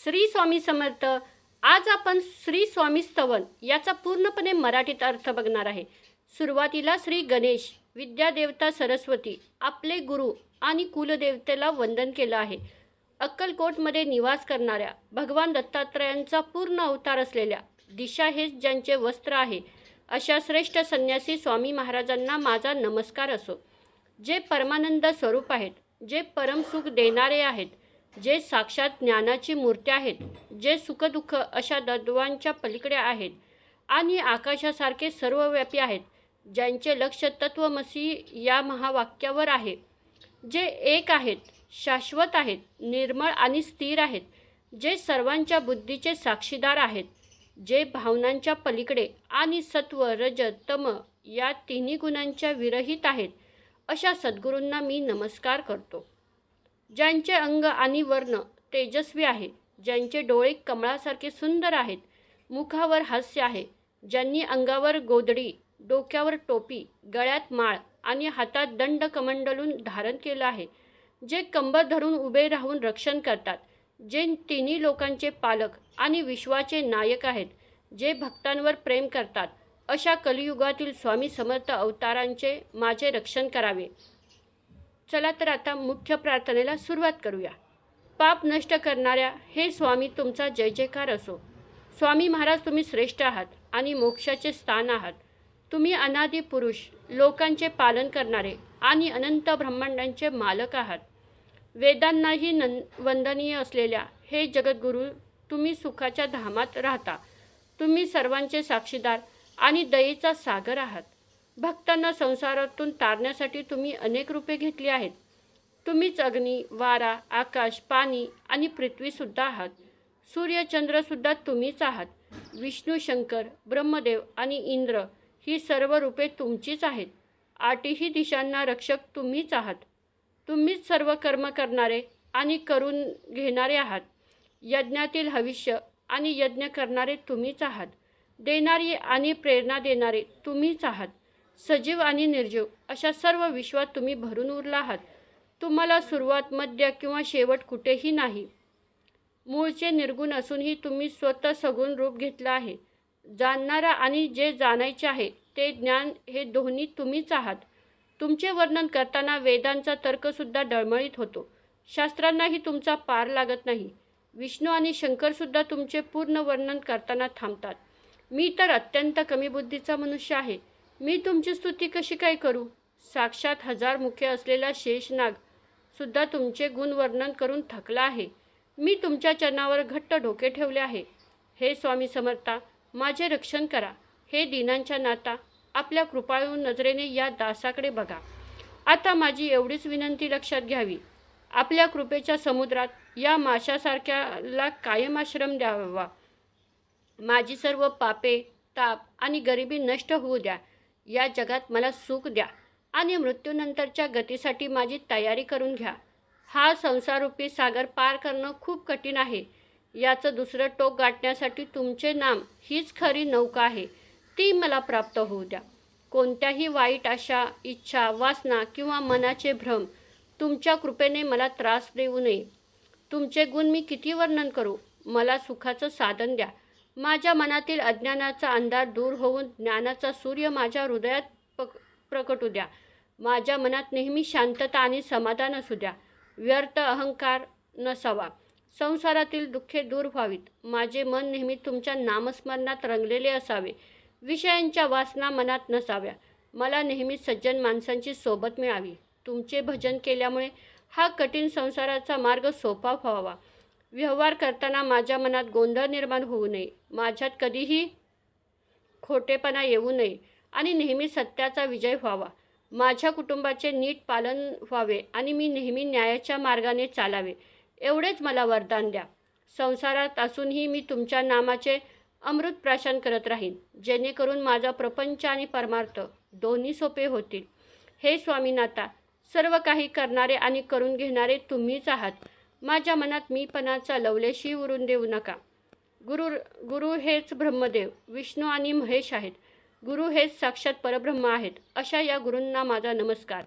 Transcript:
श्री स्वामी समर्थ. आज आपण श्री स्वामी स्तवन याचा पूर्णपणे मराठीत अर्थ बघणार आहे. सुरुवातीला श्री गणेश, विद्यादेवता सरस्वती, आपले गुरु आणि कुलदेवतेला वंदन केलं आहे. अक्कलकोटमध्ये निवास करणाऱ्या भगवान दत्तात्रयांचा पूर्ण अवतार असलेल्या दिशा हेच ज्यांचे वस्त्र आहे, अशा श्रेष्ठ संन्यासी स्वामी महाराजांना माझा नमस्कार असो. जे परमानंद स्वरूप आहेत, जे परमसुख देणारे आहेत, जे साक्षात ज्ञानाची मूर्ती आहेत, जे सुखदुःख अशा द्वंद्वांच्या पलीकडे आहेत आणि आकाशासारखे सर्वव्यापी आहेत, ज्यांचे लक्ष तत्वमसी या महावाक्यावर आहे, जे एक आहेत, शाश्वत आहेत, निर्मळ आणि स्थिर आहेत, जे सर्वांच्या बुद्धीचे साक्षीदार आहेत, जे भावनांच्या पलीकडे आणि सत्व रज तम या तिन्ही गुणांच्या विरहित आहेत, अशा सद्गुरूंना मी नमस्कार करतो. ज्यांचे अंग आणि वर्ण तेजस्वी आहे, ज्यांचे डोळे कमळासारखे सुंदर आहेत, मुखावर हास्य आहे, ज्यांनी अंगावर गोधडी, डोक्यावर टोपी, गळ्यात माळ आणि हातात दंड कमंडलून धारण केलं आहे, जे कंबर धरून उभे राहून रक्षण करतात, जे तिन्ही लोकांचे पालक आणि विश्वाचे नायक आहेत, जे भक्तांवर प्रेम करतात, अशा कलियुगातील स्वामी समर्थ अवतारांचे माझे रक्षण करावे. चला तर आता मुख्य प्रार्थनेला सुरुवात करूया. पाप नष्ट करणाऱ्या हे स्वामी, तुमचा जय जयकार असो. स्वामी महाराज, तुम्ही श्रेष्ठ आहात आणि मोक्षाचे स्थान आहात. तुम्ही अनादि पुरुष, लोकांचे पालन करणारे आणि अनंत ब्रह्मांडांचे मालक आहात. वेदांनाही वंदनीय असलेल्या हे जगद्गुरू, तुम्ही सुखाच्या धामात राहता. तुम्ही सर्वांचे साक्षीदार आणि दयेचा सागर आहात. भक्तांना संसारातून तारण्यासाठी तुम्ही अनेक रूपे घेतली आहेत. तुम्हीच अग्नी, वारा, आकाश, पाणी आणि पृथ्वीसुद्धा आहात. सूर्य, चंद्रसुद्धा तुम्हीच आहात. विष्णू, शंकर, ब्रह्मदेव आणि इंद्र ही सर्व रूपे तुमचीच आहेत. आठही दिशांना रक्षक तुम्हीच आहात. तुम्हीच सर्व कर्म करणारे आणि करून घेणारे आहात. यज्ञातील हविष्य आणि यज्ञ करणारे तुम्हीच आहात. देणारी आणि प्रेरणा देणारे तुम्हीच आहात. सजीव आणि निर्जीव अशा सर्व विश्वात तुम्ही भरून उरला आहात. तुम्हाला सुरुवात, मध्य किंवा शेवट कुठेही नाही. मूळचे निर्गुण असूनही तुम्ही स्वतः सगुण रूप घेतलं आहे. जाणणारा आणि जे जाणायचे आहे ते ज्ञान हे दोन्ही तुम्हीच आहात. तुमचे वर्णन करताना वेदांचा तर्कसुद्धा डळमळीत होतो. शास्त्रांनाही तुमचा पार लागत नाही. विष्णू आणि शंकरसुद्धा तुमचे पूर्ण वर्णन करताना थांबतात. मी तर अत्यंत कमी बुद्धीचा मनुष्य आहे. मी तुमची स्तुती कशी काय करू? साक्षात 1000 मुखे असलेला शेषनाग सुद्धा तुमचे गुण वर्णन करून थकला आहे. मी तुमच्या चरणावर घट्ट डोके ठेवले आहे. हे स्वामी समर्था, माझे रक्षण करा. हे दीनांच्या नाथा, आपल्या कृपाळू नजरेने या दासाकडे बघा. आता माझी एवढीच विनंती लक्षात घ्यावी. आपल्या कृपेच्या समुद्रात या माशासारख्याला कायम आश्रम द्यावा. माझी सर्व पापे, ताप आणि गरिबी नष्ट होऊ द्या. या जगात मला सुख द्या आणि मृत्यूनंतरच्या गतीसाठी माझी तयारी करून घ्या. हा संसाररूपी सागर पार करणं खूप कठीण आहे. याचं दुसरं टोक गाठण्यासाठी तुमचे नाम हीच खरी नौका आहे. ती मला प्राप्त होऊ द्या. कोणत्याही वाईट आशा, इच्छा, वासना किंवा मनाचे भ्रम तुमच्या कृपेने मला त्रास देऊ नये. तुमचे गुण मी किती वर्णन करू? मला सुखाचं साधन द्या. माझ्या मनातील अज्ञानाचा अंधार दूर होऊन ज्ञानाचा सूर्य माझ्या हृदयात प्रकटू द्या. माझ्या मनात नेहमी शांतता आणि समाधान असू द्या. व्यर्थ अहंकार नसावा. संसारातील दुःखे दूर व्हावीत. माझे मन नेहमी तुमच्या नामस्मरणात रंगलेले असावे. विषयांच्या वासना मनात नसाव्या. मला नेहमी सज्जन माणसांची सोबत मिळावी. तुमचे भजन केल्यामुळे हा कठीण संसाराचा मार्ग सोपा व्हावा. व्यवहार करताना माझ्या मनात गोंधळ निर्माण होऊ नये. माझ्यात कधीही खोटेपणा येऊ नये आणि नेहमी सत्याचा विजय व्हावा. माझ्या कुटुंबाचे नीट पालन व्हावे आणि मी नेहमी न्यायाच्या मार्गाने चालावे. एवढेच मला वरदान द्या. संसारात असूनही मी तुमच्या नामाचे अमृत प्राशन करत राहीन, जेणेकरून माझा प्रपंच आणि परमार्थ दोन्ही सोपे होतील. हे स्वामीनाथा, सर्व काही करणारे आणि करून घेणारे तुम्हीच आहात. माझ्या मनात मीपणाचा लवलेशही उरून देऊ नका. गुरु हेच ब्रह्मदेव, विष्णू आणि महेश आहेत. गुरु हेच साक्षात परब्रह्म आहेत. अशा या गुरूंना माझा नमस्कार.